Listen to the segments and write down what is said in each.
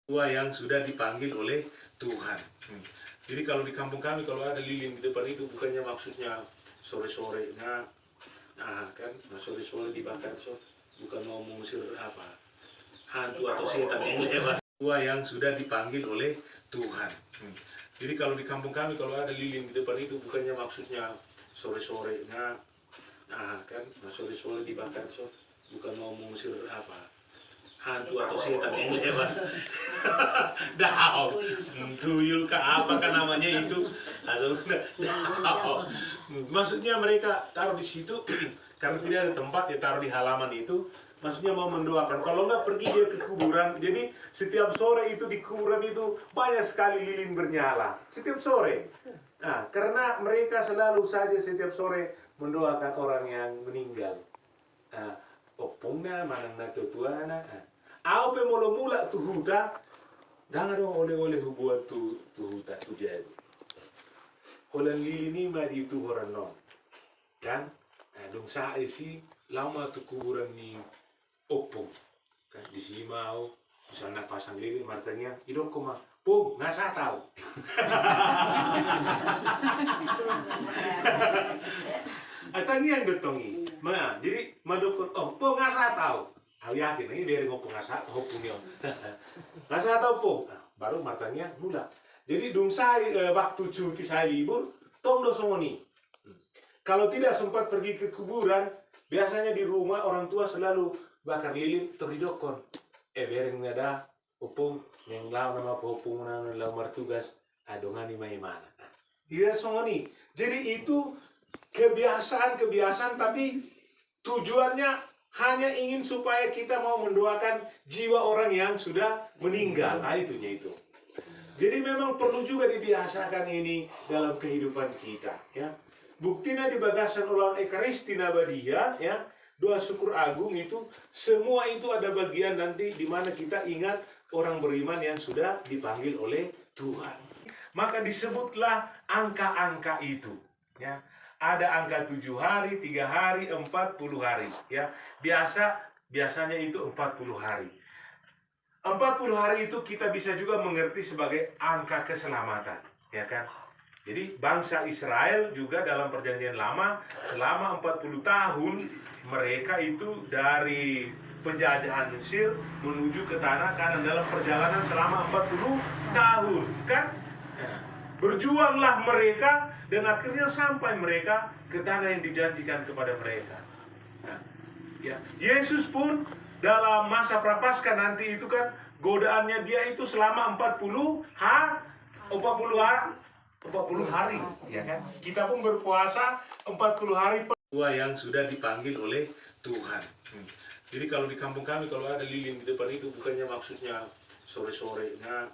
Tua yang sudah dipanggil oleh Tuhan. Jadi kalau di kampung kami kalau ada lilin di depan itu bukannya maksudnya sore-sore, nah kan, sore-sore dibakar, so bukan mau mengusir apa hantu atau setan yang lewat. Tua yang sudah dipanggil oleh Tuhan. Jadi kalau di kampung kami kalau ada lilin di depan itu bukannya maksudnya sore-sore, nah kan, sore-sore dibakar, so bukan mau mengusir apa hantu atau setan yang lewat. Dao, tuyul ke apa kan namanya itu, dao. Maksudnya mereka taruh di situ karena tidak ada tempat ya, taruh di halaman itu. Maksudnya mau mendoakan. Kalau nggak pergi dia ke kuburan. Jadi setiap sore itu di kuburan itu banyak sekali lilin bernyala. Setiap sore. Nah, karena mereka selalu saja setiap sore mendoakan orang yang meninggal. Opungna manang na tutuana. Au pe molo mula tu huta, danga dong oleh-oleh hubuat tu huta tu jadi. Holan lilini ma di tu horan non. Kan? Dong sa isi lama tu kuburan ni opung. Kan di sini mau misalnya pasang lilin martanya, idok koma, pung, ngasa tahu. Atangi yang dotongi. Ma, jadi madukun, pung ngasa tahu. Aku yakin ini dari ngopong ngasa, ngopong niyo. Ngasa tahu pung, baru matanya mula. Jadi dong saya waktu cuti saya libur, tong dosongoni. Kalau tidak sempat pergi ke kuburan, biasanya di rumah orang tua selalu bakar lilin teridokon. Bereng nada opung yang lau nama opung nang lau martugas adongan ni mana. Dia songoni. Jadi itu kebiasaan tapi tujuannya hanya ingin supaya kita mau mendoakan jiwa orang yang sudah meninggal. Nah itunya itu. Jadi memang perlu juga dibiasakan ini dalam kehidupan kita. Ya. Buktinya di bagasan ulang Ekaristi Nabadia, ya, doa syukur agung itu, semua itu ada bagian nanti di mana kita ingat orang beriman yang sudah dipanggil oleh Tuhan. Maka disebutlah angka-angka itu. Ya. Ada angka 7 hari, 3 hari, 40 hari. Ya. Biasanya itu 40 hari. 40 hari itu kita bisa juga mengerti sebagai angka keselamatan. Ya kan? Jadi bangsa Israel juga dalam perjanjian lama selama 40 tahun mereka itu dari penjajahan Mesir menuju ke tanah Kanaan dalam perjalanan selama 40 tahun kan? Berjuanglah mereka dan akhirnya sampai mereka ke tanah yang dijanjikan kepada mereka. Ya. Yesus pun dalam masa prapaskah nanti itu kan godaannya dia itu selama 40 hari, ya kan? Kita pun berpuasa 40 hari. Tua yang sudah dipanggil oleh Tuhan. Jadi kalau di kampung kami kalau ada lilin di depan itu bukannya maksudnya sore-sore, nah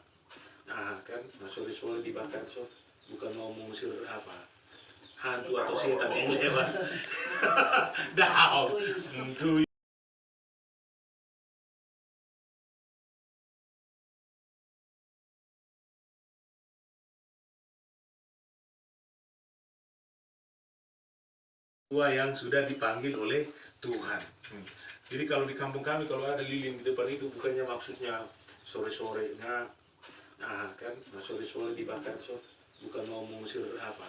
kan, sore-sore dibakar, so bukan mau mengusir apa hantu atau setan yang lewat. Dao, tuyul. Tua yang sudah dipanggil oleh Tuhan. Jadi kalau di kampung kami kalau ada lilin di depan itu bukannya maksudnya sore-sore, nah kan, sore-sore dibakar, so bukan mau mengusir apa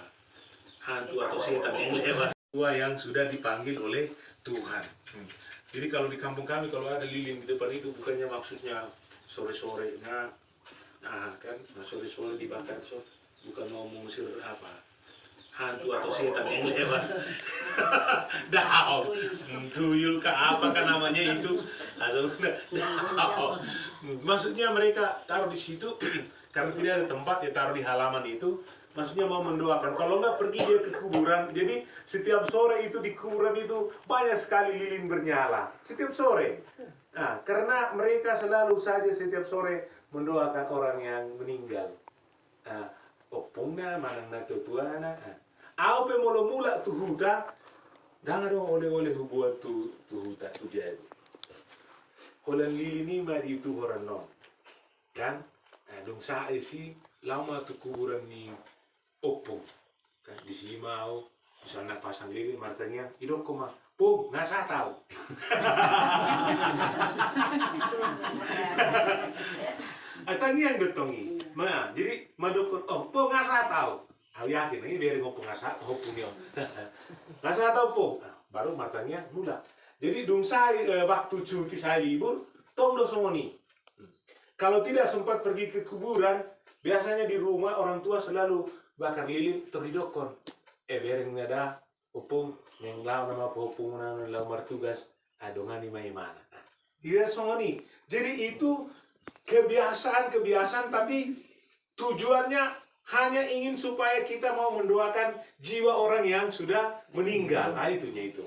hantu atau setan yang lewat. Tua yang sudah dipanggil oleh Tuhan. Jadi kalau di kampung kami kalau ada lilin di depan itu bukannya maksudnya sore-sore, nah kan, sore-sore dibakar, so bukan mau mengusir apa hantu atau setan yang lewat. Dao, tuyul ke apa kan namanya itu, dao. Maksudnya mereka taruh di situ karena tidak ada tempat ya, taruh di halaman itu. Maksudnya mau mendoakan. Kalau nggak pergi dia ke kuburan. Jadi setiap sore itu di kuburan itu banyak sekali lilin bernyala. Setiap sore. Nah, karena mereka selalu saja setiap sore mendoakan orang yang meninggal. Opungna manang na tutuana. Au pe molo mula tu huta, danga dong oleh-oleh hubuat tu huta tu jadi. Holan lilini ma di tu horan non. Kan? Dong sa isi lama tu kuburan ni opung. Kan di sini mau misalnya pasang lilin martanya, idok koma, pung, ngasa tahu. Tangi yang betongi. Nah, jadi madukun pengasa tahu. Aku yakin ini dari ngomong pengasa punya. Ngasa tahu po. Baru matanya mula. Jadi saya waktu cuti saya libur, tom do somoni. Kalau tidak sempat pergi ke kuburan, biasanya di rumah orang tua selalu bakar lilin teridokon. Bereng ada opung yang lau nama opung nama lamar tugas adongan di mana. Iya somoni. Jadi itu kebiasaan tapi tujuannya hanya ingin supaya kita mau mendoakan jiwa orang yang sudah meninggal. Nah itunya itu.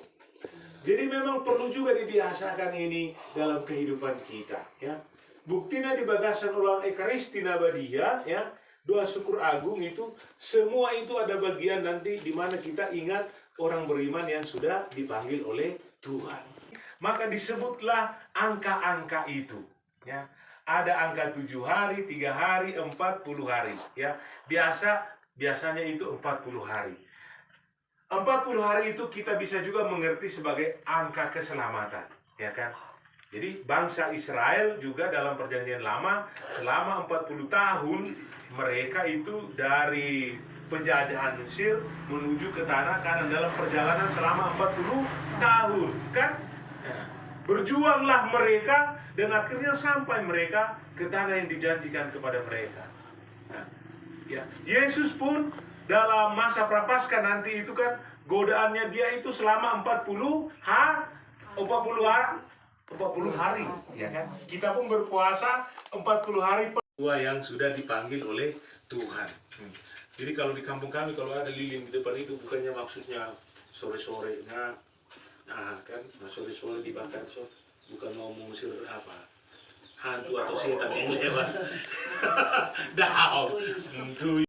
Jadi memang perlu juga dibiasakan ini dalam kehidupan kita. Ya. Buktinya di bagasan ulang Ekaristi Nabadia, ya, doa syukur agung itu, semua itu ada bagian nanti di mana kita ingat orang beriman yang sudah dipanggil oleh Tuhan. Maka disebutlah angka-angka itu. Ya. Ada angka 7 hari, 3 hari, 40 hari. Ya. Biasanya itu 40 hari. 40 hari itu kita bisa juga mengerti sebagai angka keselamatan. Ya kan? Jadi bangsa Israel juga dalam perjanjian lama selama 40 tahun mereka itu dari penjajahan Mesir menuju ke tanah Kanaan dalam perjalanan selama 40 tahun. Kan? Nah, berjuanglah mereka dan akhirnya sampai mereka ke tanah yang dijanjikan kepada mereka. Nah, ya, Yesus pun dalam masa prapaskah nanti itu kan godaannya dia itu selama 40 hari, ya kan? Kita pun berpuasa 40 hari dua yang sudah dipanggil oleh Tuhan. Jadi kalau di kampung kami kalau ada lilin di depan itu bukannya maksudnya sore-sore, nah kan, sore-sore dibakar, so bukan mau mengusir apa hantu atau setan yang lewat. Dah, tuyul.